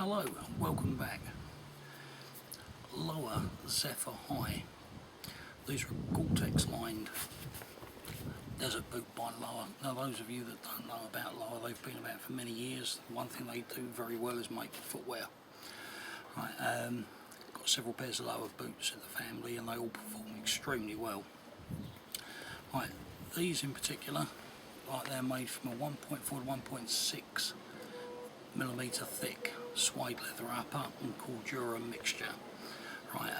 Hello and welcome back. Lowa Zephyr High. These are Gore-Tex lined desert boot by Lowa. Now those of you that don't know about Lowa, they've been about for many years. One thing they do very well is make footwear. Right, got several pairs of Lowa boots in the family and they all perform extremely well. Right, these in particular, they're made from a 1.4 to 1.6 millimetre thick suede leather upper and Cordura mixture. Right,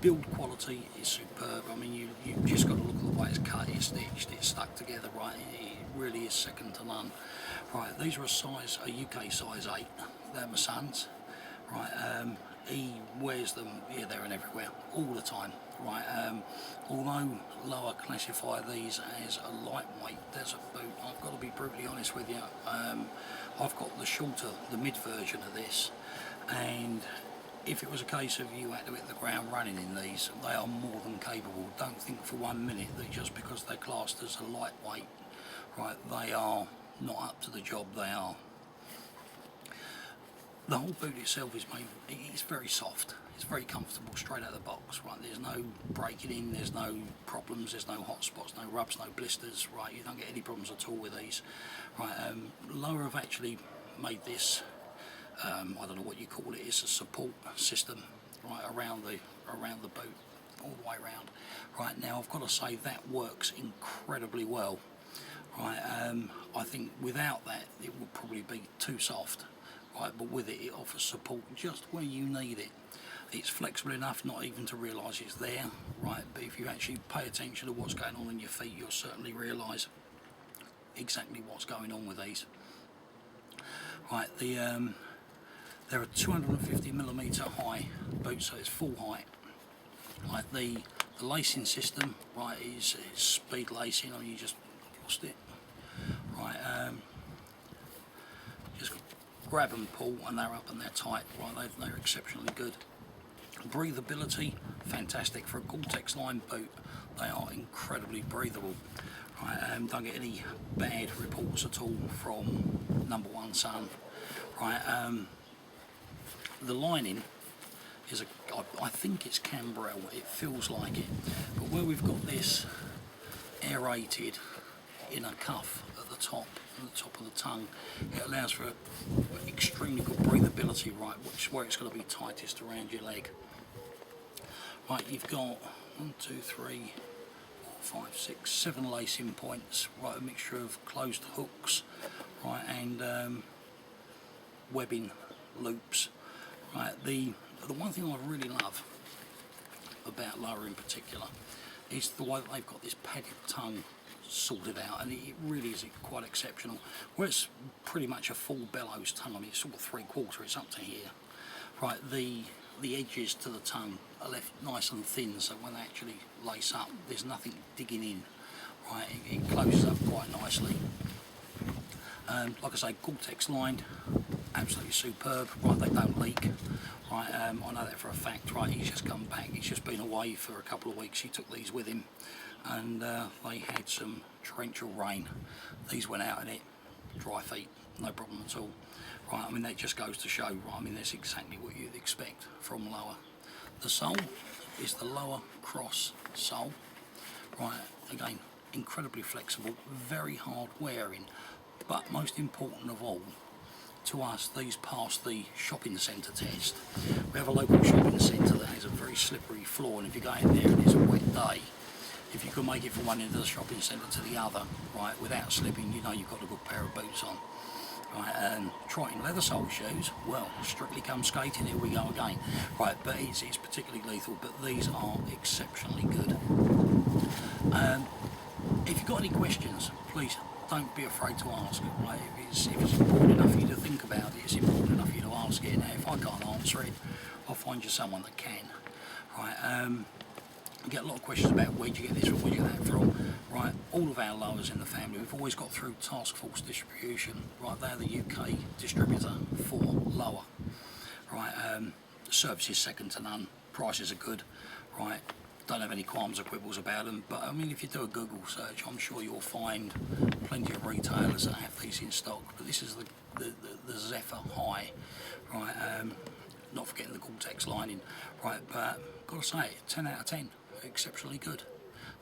build quality is superb. I mean, you just got to look at the way it's cut, it's stitched, it's stuck together. Right, it really is second to none. Right, these are a UK size 8. They're my son's. Right, he wears them here, there, and everywhere all the time. Right, although Lowa classify these as a lightweight desert boot, I've got to be brutally honest with you. I've got the mid version of this, and if it was a case of you had to hit the ground running in these, they are more than capable. Don't think for 1 minute that just because they're classed as a lightweight, right, they are not up to the job. They are. The whole boot itself is made, it's very soft, it's very comfortable straight out of the box. Right, there's no breaking in, there's no problems, there's no hot spots, no rubs, no blisters. Right, you don't get any problems at all with these. Right, Lowa have actually made this, I don't know what you call it, it's a support system, right, around the boot, all the way around. Right, now I've got to say that works incredibly well. Right, I think without that it would probably be too soft. Right, but with it, it offers support just where you need it. It's flexible enough not even to realise it's there. Right, but if you actually pay attention to what's going on in your feet, you'll certainly realise exactly what's going on with these. Right, they're a 250mm high boot, so it's full height. Right, the lacing system, right, is speed lacing. I mean, you just lost it. Right, just grab and pull and they're up and they're tight. Right, they're exceptionally good. Breathability, fantastic. For a Gore-Tex line boot, they are incredibly breathable. Right, don't get any bad reports at all from number one son. Right, the lining is I think it's cambrel, it feels like it, but where we've got this aerated inner cuff at the top of the tongue, it allows for extremely good breathability, right, which is where it's going to be tightest around your leg. Right, you've got 1, 2, 3, 4, 5, 6, 7 lacing points, right, a mixture of closed hooks, right, and webbing loops. Right, the one thing I really love about Lowa in particular is the way that they've got this padded tongue sorted out, and it really is quite exceptional. Where it's pretty much a full bellows tongue, I mean it's sort of 3/4, it's up to here. Right, the edges to the tongue are left nice and thin, so when they actually lace up, there's nothing digging in. Right, it closes up quite nicely. Like I say, Gore-Tex lined, absolutely superb. Right, they don't leak. Right, I know that for a fact. Right, he's just come back. He's just been away for a couple of weeks. He took these with him, and they had some torrential rain. These went out in it, dry feet, no problem at all. Right, I mean that just goes to show. Right, I mean that's exactly what you'd expect from Lowa. The sole is the Lowa cross sole. Right, again, incredibly flexible, very hard wearing, but most important of all, to us, these pass the shopping centre test. We have a local shopping centre that has a very slippery floor, and if you go in there and it's a wet day, if you can make it from one end of the shopping centre to the other, right, without slipping, you know you've got a good pair of boots on. Right, and Triton leather sole shoes, well, strictly come skating, here we go again. Right, but it's particularly lethal, but these are exceptionally good. If you've got any questions, please don't be afraid to ask. Right, if it's important enough for you to think about it, it's important enough for you to ask it. Now, if I can't answer it, I'll find you someone that can. Right, I get a lot of questions about where do you get this from, where do you get that from. Right, all of our Lowas in the family, we've always got through Task Force Distribution. Right, they're the UK distributor for Lowa. Right, the service is second to none, prices are good. Right, don't have any qualms or quibbles about them. But I mean, if you do a Google search, I'm sure you'll find plenty of retailers that have these in stock. But this is the Zephyr High, right? Not forgetting the Gore-Tex lining, right? But gotta say, 10 out of 10, exceptionally good.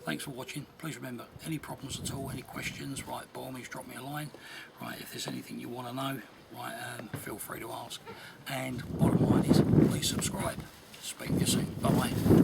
Thanks for watching. Please remember, any problems at all, any questions, right, by all means drop me a line, right? If there's anything you want to know, right, feel free to ask. And bottom line is, please subscribe. Speak to you soon. Bye bye.